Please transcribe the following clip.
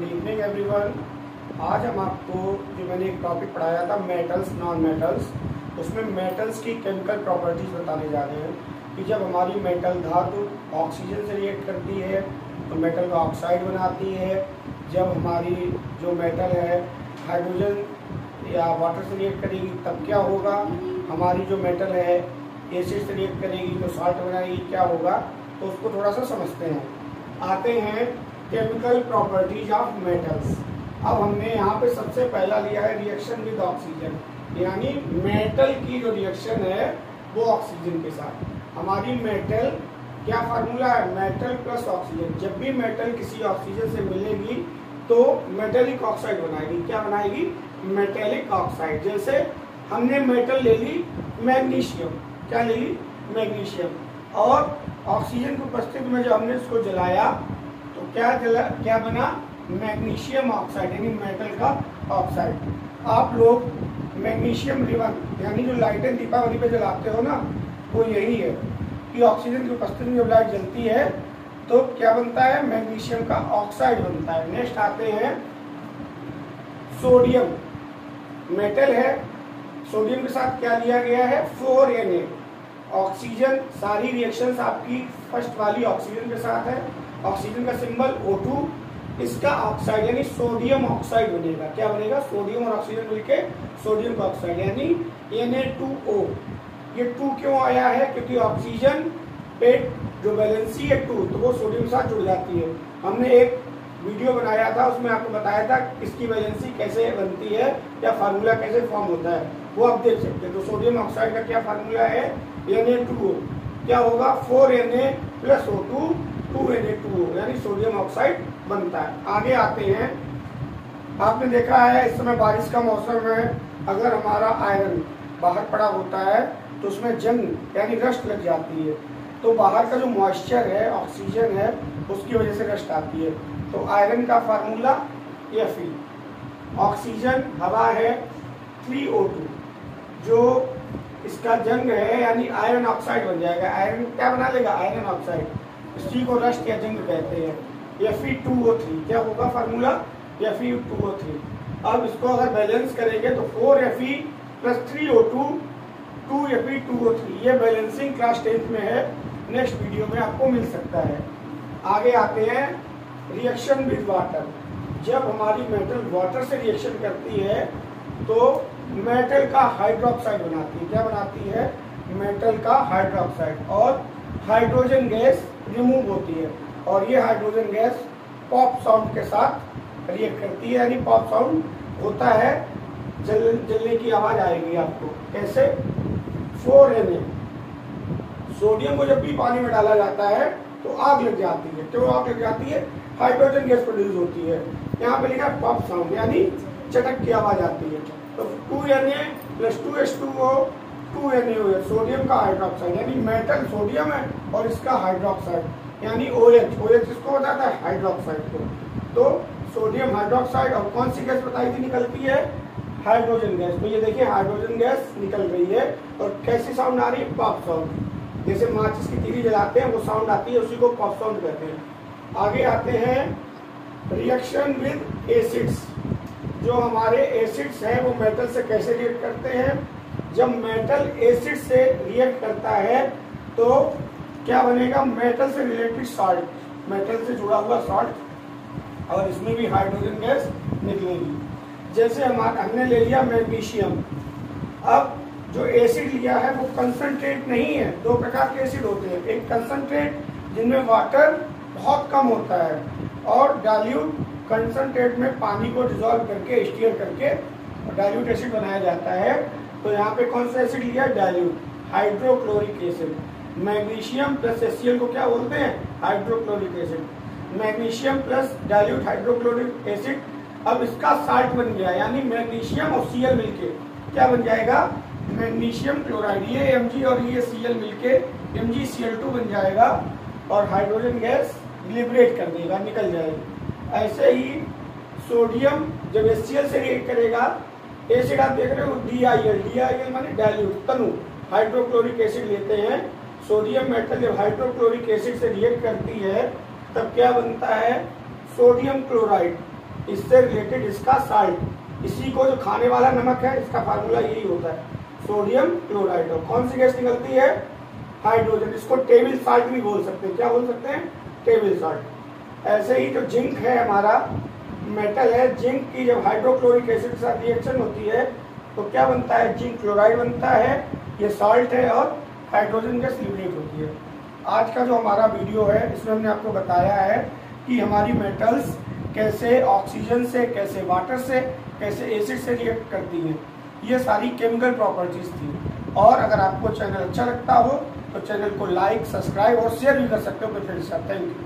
Evening everyone. आज हम आपको जो मैंने एक टॉपिक पढ़ाया था मेटल्स नॉन मेटल्स, उसमें मेटल्स की केमिकल प्रॉपर्टीज बताने जा रहे हैं कि जब हमारी मेटल धातु ऑक्सीजन से रिएक्ट करती है तो मेटल का ऑक्साइड बनाती है। जब हमारी जो मेटल है हाइड्रोजन या वाटर से रिएक्ट करेगी तब क्या होगा, हमारी जो मेटल है एसिड से रिएक्ट करेगी तो सॉल्ट बनाएगी, क्या होगा, तो उसको थोड़ा सा समझते हैं। आते हैं केमिकल प्रॉपर्टीज ऑफ मेटल्स। अब हमने यहाँ पे सबसे पहला लिया है रिएक्शन विद ऑक्सीजन, यानी मेटल की जो रिएक्शन है वो ऑक्सीजन के साथ। हमारी मेटल क्या फार्मूला है, मेटल प्लस ऑक्सीजन। जब भी मेटल किसी ऑक्सीजन से मिलेगी तो मेटेलिक ऑक्साइड बनाएगी। क्या बनाएगी, मेटेलिक ऑक्साइड। जैसे हमने मेटल ले ली मैग्नीशियम, क्या ले ली, मैग्नीशियम, और ऑक्सीजन की उपस्थिति में जब हमने इसको जलाया तो क्या बना, मैग्नीशियम ऑक्साइड, यानी मेटल का ऑक्साइड। आप लोग मैग्नीशियम रिबन यानी जो लाइटें दीपावली पे जलाते हो ना, वो यही है कि ऑक्सीजन की उपस्थिति में जब लाइट जलती है तो क्या बनता है, मैग्नीशियम का ऑक्साइड बनता है। नेक्स्ट आते हैं सोडियम, मेटल है, सोडियम के साथ क्या लिया गया है, 4Na। ऑक्सीजन, सारी रिएक्शंस आपकी फर्स्ट वाली ऑक्सीजन के साथ है, ऑक्सीजन का सिंबल O2, इसका ऑक्साइड यानी सोडियम ऑक्साइड बनेगा। क्या बनेगा, सोडियम और ऑक्सीजन मिलके सोडियम का ऑक्साइड यानी Na2O। ये 2 क्यों आया है, क्योंकि ऑक्सीजन पे जो वैलेंसी है 2, तो वो सोडियम के साथ जुड़ जाती है। हमने एक वीडियो बनाया था, उसमें आपको बताया था इसकी वैलेंसी कैसे बनती है या फार्मूला कैसे फॉर्म होता है, वो आप देख सकते हैं। तो सोडियम ऑक्साइड का क्या फार्मूला है, Na2O। क्या होगा, 4Na प्लस O2 2Na2O, यानी सोडियम ऑक्साइड बनता है। आगे आते हैं, आपने देखा है इस समय बारिश का मौसम है, अगर हमारा आयरन बाहर पड़ा होता है तो उसमें जंग यानी रस्ट लग जाती है, तो बाहर का जो मॉइस्चर है, ऑक्सीजन है, उसकी वजह से रस्ट आती है। तो आयरन का फार्मूला Fe, ऑक्सीजन हवा है 3O2, जो इसका जंग है यानी आयरन ऑक्साइड बन जाएगा। आयरन क्या बना लेगा, आयरन ऑक्साइड, इसी को रस्ट या जंग कहते हैं। Fe2O3 क्या होगा फार्मूला, Fe2O3। अब इसको अगर बैलेंस करेंगे तो 4Fe प्लस 3O2 2Fe2O3। ये बैलेंसिंग क्लास 10th में है, नेक्स्ट वीडियो में आपको मिल सकता है। आगे आते हैं रिएक्शन विद वाटर। जब हमारी मेटल वाटर से रिएक्शन करती है तो मेटल का हाइड्रोक्साइड बनाती है। क्या बनाती है, मेटल का हाइड्रोक्साइड, और हाइड्रोजन गैस रिमूव होती है, और ये हाइड्रोजन गैस पॉप साउंड के साथ रिएक्ट करती है, यानी पॉप साउंड होता है, जलने की आवाज आएगी आपको। कैसे, 4Na, सोडियम को जब भी पानी में डाला जाता है तो आग लग जाती है। क्यों आग लग जाती है, हाइड्रोजन गैस प्रोड्यूस होती है। यहाँ पे लिखा है पॉप साउंड, यानी चटक की आवाज आती है। तो 2Na plus 2H2O 2NaOH, sodium का हाइड्रोक्साइड, यानी मेटल सोडियम है और इसका हाइड्रोक्साइड यानी OH इसको बताता है हाइड्रोक्साइड को। तो सोडियम हाइड्रोक्साइड, और कौन सी गैस बताई थी निकलती है, हाइड्रोजन गैस। तो ये देखिए हाइड्रोजन गैस निकल रही है, और कैसी साउंड आ रही है, पॉप साउंड। जैसे माचिस की तीली जलाते हैं वो साउंड आती है, उसी को पॉप साउंड कहते हैं। आगे आते हैं रिएक्शन विद एसिड्स। जो हमारे एसिड्स हैं वो मेटल से कैसे रिएक्ट करते हैं। जब मेटल एसिड से रिएक्ट करता है तो क्या बनेगा, मेटल से रिलेटेड सॉल्ट, मेटल से जुड़ा हुआ सॉल्ट, और इसमें भी हाइड्रोजन गैस निकलेगी। जैसे हमने ले लिया मैग्नीशियम। अब जो एसिड लिया है वो कंसंट्रेट नहीं है, दो प्रकार के एसिड होते हैं, एक कंसंट्रेट जिनमें वाटर बहुत कम होता है, और डाइल्यूट कंसंट्रेट में पानी को डिसॉल्व करके स्टीयर करके डाइल्यूट एसिड बनाया जाता है। तो यहाँ पे कौन सा एसिड लिया, dilute hydrochloric acid. Magnesium plus HCl को क्या बोलते हैं, hydrochloric acid. Magnesium plus dilute hydrochloric acid, अब इसका साल्ट बन गया, यानी मैग्नीशियम और Cl मिलके क्या बन जाएगा, मैग्नीशियम क्लोराइड। ये Mg और ये Cl मिलके MgCl2 बन जाएगा, और हाइड्रोजन गैस लिबरेट कर देगा, निकल जाएगी। ऐसे ही सोडियम जब HCl से रिएक्ट करेगा, एसिड आप देख रहे हो DIL माने डाइल्यूट, तनु हाइड्रोक्लोरिक एसिड लेते हैं। सोडियम मेटल जब हाइड्रोक्लोरिक एसिड से रिएक्ट करती है तब क्या बनता है, सोडियम क्लोराइड। इससे रिलेटेड इसका साल्ट, इसी को जो खाने वाला नमक है इसका फार्मूला यही होता है, सोडियम क्लोराइड। और कौन सी गैस निकलती है? हाइड्रोजन। इसको टेबल साल्ट भी बोल सकते हैं। क्या बोल सकते हैं? Table salt. ऐसे ही जो जिंक है हमारा मेटल है, जिंक की जब हाइड्रोक्लोरिक एसिड के साथ रिएक्शन होती है तो क्या बनता है? जिंक क्लोराइड बनता है। ये साल्ट है और हाइड्रोजन गैस लिबरेट होती है। आज का जो हमारा वीडियो है इसमें हमने आपको बताया है कि हमारी मेटल्स कैसे ऑक्सीजन से, कैसे वाटर से, कैसे एसिड से रिएक्ट करती हैं। ये सारी केमिकल प्रॉपर्टीज थी। और अगर आपको चैनल अच्छा लगता हो तो चैनल को लाइक, सब्सक्राइब और शेयर भी कर सकते हो अपने फ्रेंड्स के साथ। Thank you.